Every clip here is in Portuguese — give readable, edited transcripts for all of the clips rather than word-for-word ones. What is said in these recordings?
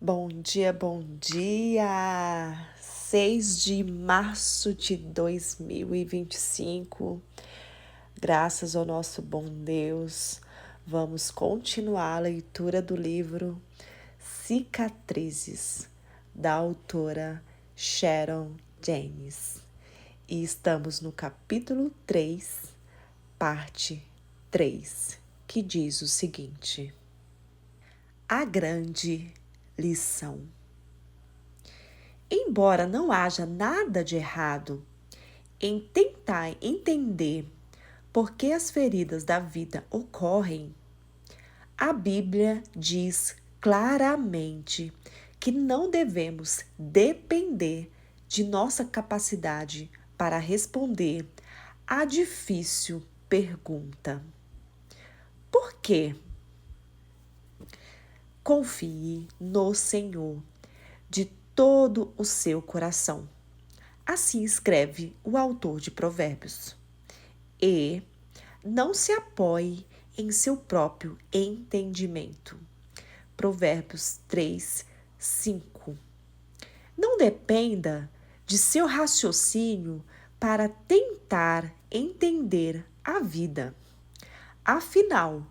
Bom dia, bom dia! 6 de março de 2025. Graças ao nosso bom Deus, vamos continuar a leitura do livro Cicatrizes, da autora Sharon James. E estamos no capítulo 3, parte 3, que diz o seguinte: A grande lição. Embora não haja nada de errado em tentar entender por que as feridas da vida ocorrem, a Bíblia diz claramente que não devemos depender de nossa capacidade para responder à difícil pergunta: por quê? Confie no Senhor de todo o seu coração. Assim escreve o autor de Provérbios. E não se apoie em seu próprio entendimento. Provérbios 3, 5. Não dependa de seu raciocínio para tentar entender a vida. Afinal,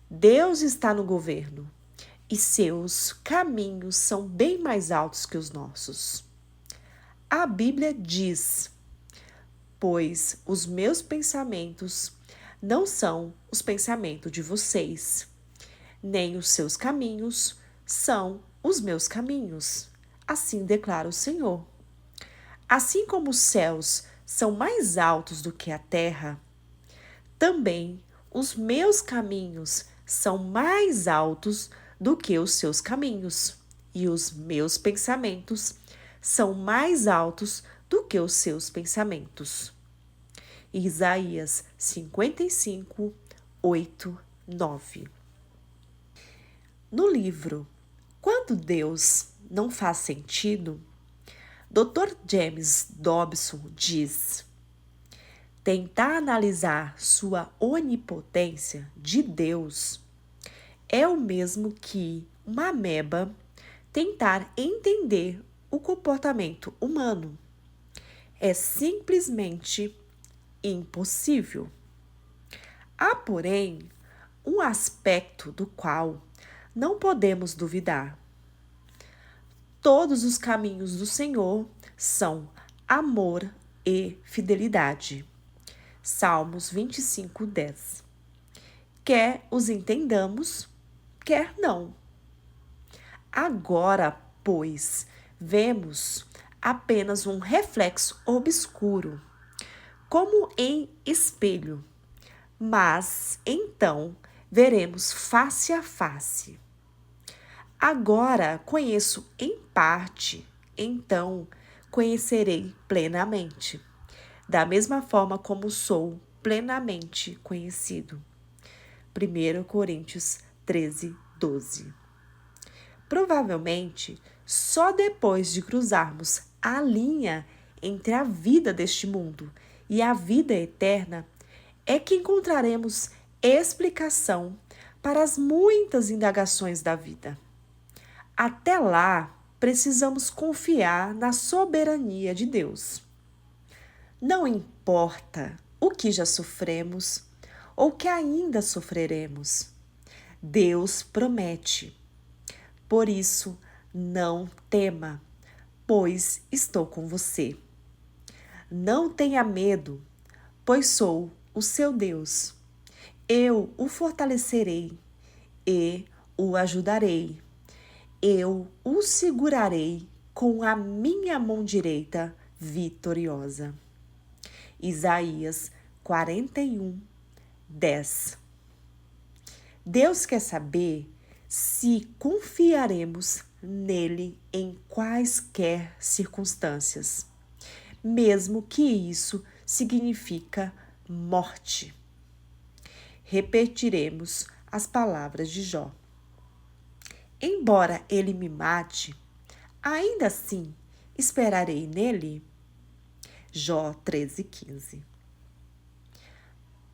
Deus está no governo e seus caminhos são bem mais altos que os nossos. A Bíblia diz: pois os meus pensamentos não são os pensamentos de vocês, nem os seus caminhos são os meus caminhos. Assim declara o Senhor. Assim como os céus são mais altos do que a terra, também os meus caminhos são mais altos do que os seus caminhos, e os meus pensamentos são mais altos do que os seus pensamentos. Isaías 55, 8, 9. No livro Quando Deus Não Faz Sentido, Dr. James Dobson diz: tentar analisar sua onipotência de Deus é o mesmo que uma ameba tentar entender o comportamento humano. É simplesmente impossível. Há, porém, um aspecto do qual não podemos duvidar. Todos os caminhos do Senhor são amor e fidelidade. Salmos 25, 10. Quer os entendamos, quer não. Agora, pois, vemos apenas um reflexo obscuro, como em espelho, mas então veremos face a face. Agora conheço em parte, então conhecerei plenamente, da mesma forma como sou plenamente conhecido. 1 Coríntios 13, 12. Provavelmente, só depois de cruzarmos a linha entre a vida deste mundo e a vida eterna é que encontraremos explicação para as muitas indagações da vida. Até lá, precisamos confiar na soberania de Deus. Não importa o que já sofremos ou que ainda sofreremos, Deus promete. Por isso, não tema, pois estou com você. Não tenha medo, pois sou o seu Deus. Eu o fortalecerei e o ajudarei. Eu o segurarei com a minha mão direita vitoriosa. Isaías 41, 10. Deus quer saber se confiaremos nele em quaisquer circunstâncias, mesmo que isso significa morte. Repetiremos as palavras de Jó. Embora ele me mate, ainda assim esperarei nele. Jó 13,15.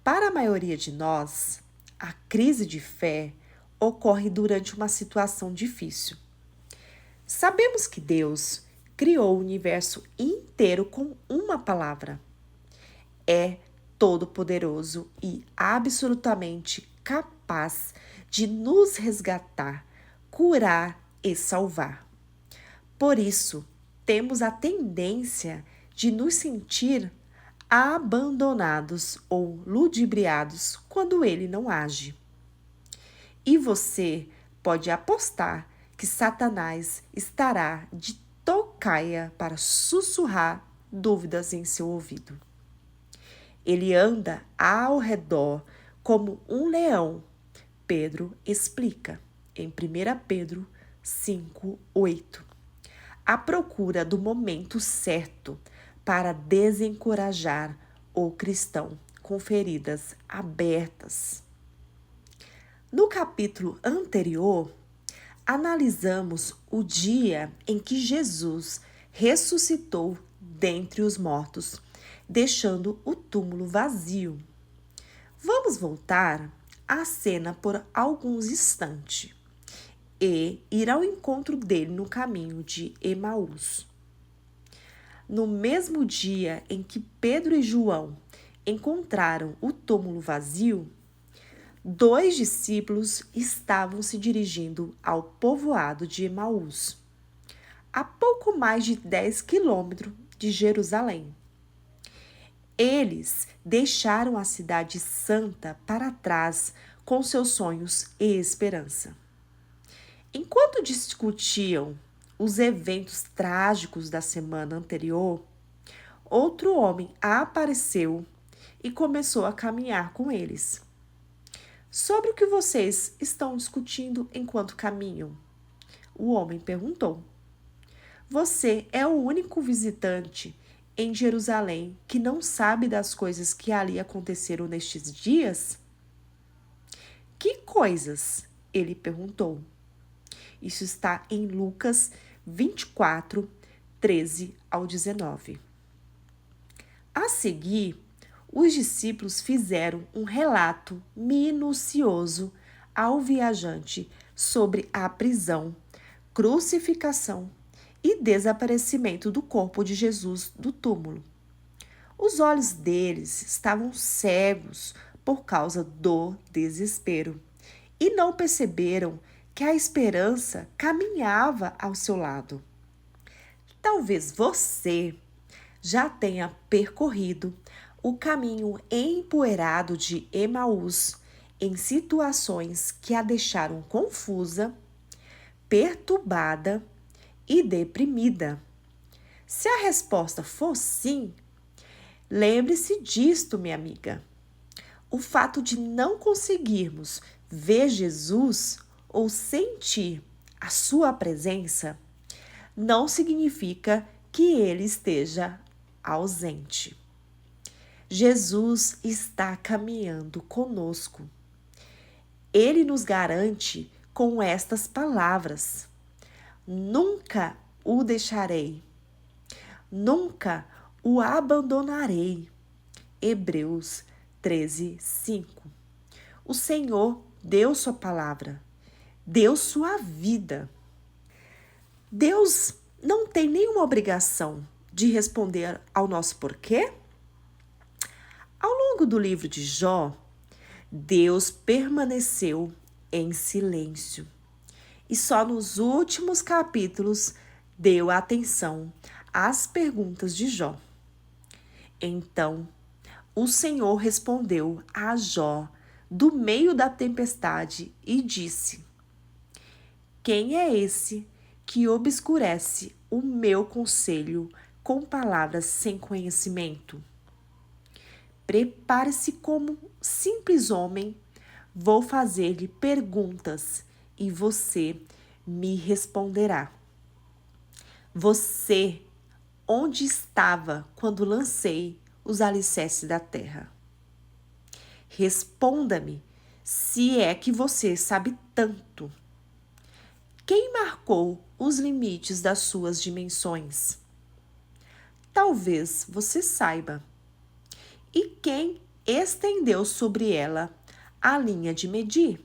Para a maioria de nós, a crise de fé ocorre durante uma situação difícil. Sabemos que Deus criou o universo inteiro com uma palavra. É todo-poderoso e absolutamente capaz de nos resgatar, curar e salvar. Por isso, temos a tendência de nos sentir abandonados ou ludibriados quando ele não age. E você pode apostar que Satanás estará de tocaia para sussurrar dúvidas em seu ouvido. Ele anda ao redor como um leão, Pedro explica em 1 Pedro 5:8, à procura do momento certo para desencorajar o cristão com feridas abertas. No capítulo anterior, analisamos o dia em que Jesus ressuscitou dentre os mortos, deixando o túmulo vazio. Vamos voltar à cena por alguns instantes e ir ao encontro dele no caminho de Emaús. No mesmo dia em que Pedro e João encontraram o túmulo vazio, 2 discípulos estavam se dirigindo ao povoado de Emaús, a pouco mais de 10 quilômetros de Jerusalém. Eles deixaram a cidade santa para trás com seus sonhos e esperança. Enquanto discutiam os eventos trágicos da semana anterior, outro homem apareceu e começou a caminhar com eles. Sobre o que vocês estão discutindo enquanto caminham? O homem perguntou. Você é o único visitante em Jerusalém que não sabe das coisas que ali aconteceram nestes dias? Que coisas? Ele perguntou. Isso está em Lucas 24, 13 ao 19. A seguir, os discípulos fizeram um relato minucioso ao viajante sobre a prisão, crucificação e desaparecimento do corpo de Jesus do túmulo. Os olhos deles estavam cegos por causa do desespero e não perceberam que a esperança caminhava ao seu lado. Talvez você já tenha percorrido o caminho empoeirado de Emaús em situações que a deixaram confusa, perturbada e deprimida. Se a resposta for sim, lembre-se disto, minha amiga. O fato de não conseguirmos ver Jesus ou sentir a sua presença não significa que ele esteja ausente. Jesus está caminhando conosco. Ele nos garante com estas palavras: nunca o deixarei, nunca o abandonarei. Hebreus 13, 5. O Senhor deu sua palavra, deu sua vida. Deus não tem nenhuma obrigação de responder ao nosso porquê? Ao longo do livro de Jó, Deus permaneceu em silêncio e só nos últimos capítulos deu atenção às perguntas de Jó. Então, o Senhor respondeu a Jó do meio da tempestade e disse: quem é esse que obscurece o meu conselho com palavras sem conhecimento? Prepare-se como simples homem, vou fazer-lhe perguntas e você me responderá. Você, onde estava quando lancei os alicerces da terra? Responda-me, se é que você sabe tanto. Quem marcou os limites das suas dimensões? Talvez você saiba. E quem estendeu sobre ela a linha de medir?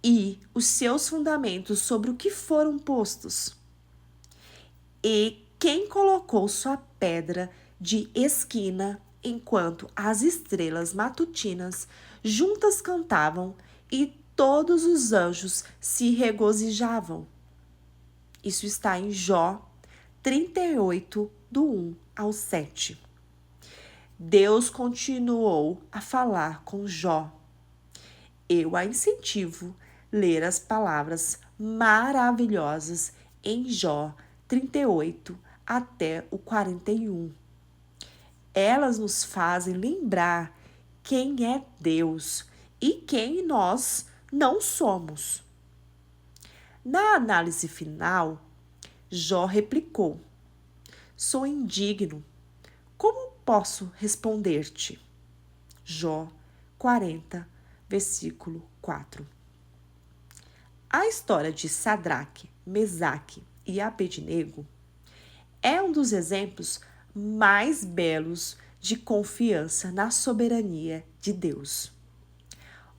e os seus fundamentos sobre o que foram postos. E quem colocou sua pedra de esquina enquanto as estrelas matutinas juntas cantavam e todos os anjos se regozijavam. Isso está em Jó 38, do 1 ao 7. Deus continuou a falar com Jó. Eu a incentivo a ler as palavras maravilhosas em Jó 38 até o 41. Elas nos fazem lembrar quem é Deus e quem nós não somos. Na análise final, Jó replicou: sou indigno. Como posso responder-te? Jó 40, versículo 4. A história de Sadraque, Mesaque e Abednego é um dos exemplos mais belos de confiança na soberania de Deus.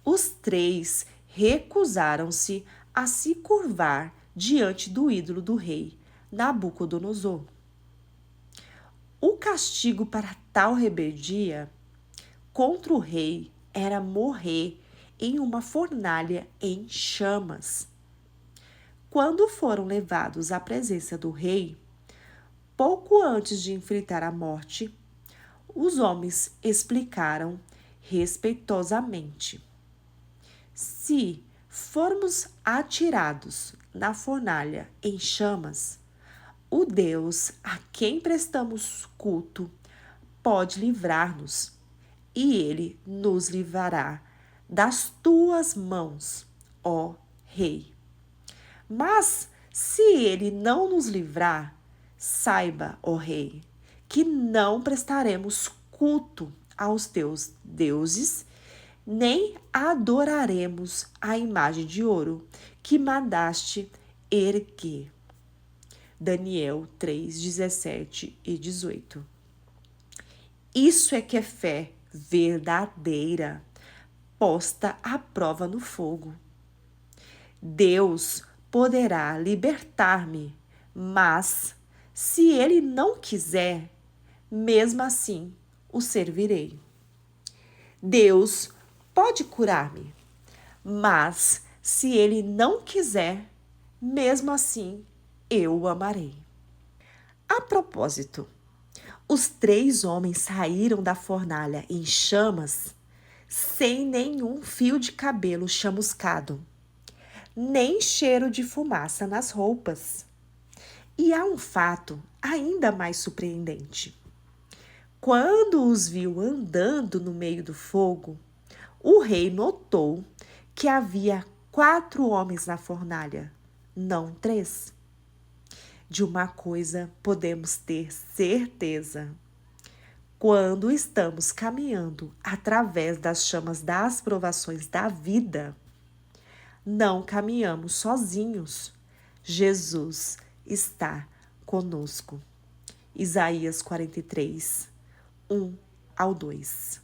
Os três recusaram-se a se curvar diante do ídolo do rei Nabucodonosor. O castigo para tal rebeldia contra o rei era morrer em uma fornalha em chamas. Quando foram levados à presença do rei, pouco antes de enfrentar a morte, os homens explicaram respeitosamente: se formos atirados na fornalha em chamas, o Deus a quem prestamos culto pode livrar-nos, e ele nos livrará das tuas mãos, ó rei. Mas se ele não nos livrar, saiba, ó rei, que não prestaremos culto aos teus deuses, nem adoraremos a imagem de ouro que mandaste erguer. Daniel 3, 17 e 18. Isso é que é fé verdadeira, posta à prova no fogo. Deus poderá libertar-me, mas se ele não quiser, mesmo assim o servirei. Deus pode curar-me, mas se ele não quiser, mesmo assim eu o amarei. A propósito, os três homens saíram da fornalha em chamas, sem nenhum fio de cabelo chamuscado, nem cheiro de fumaça nas roupas. E há um fato ainda mais surpreendente. Quando os viu andando no meio do fogo, o rei notou que havia 4 homens na fornalha, não 3. De uma coisa podemos ter certeza: quando estamos caminhando através das chamas das provações da vida, não caminhamos sozinhos. Jesus está conosco. Isaías 43, 1 ao 2.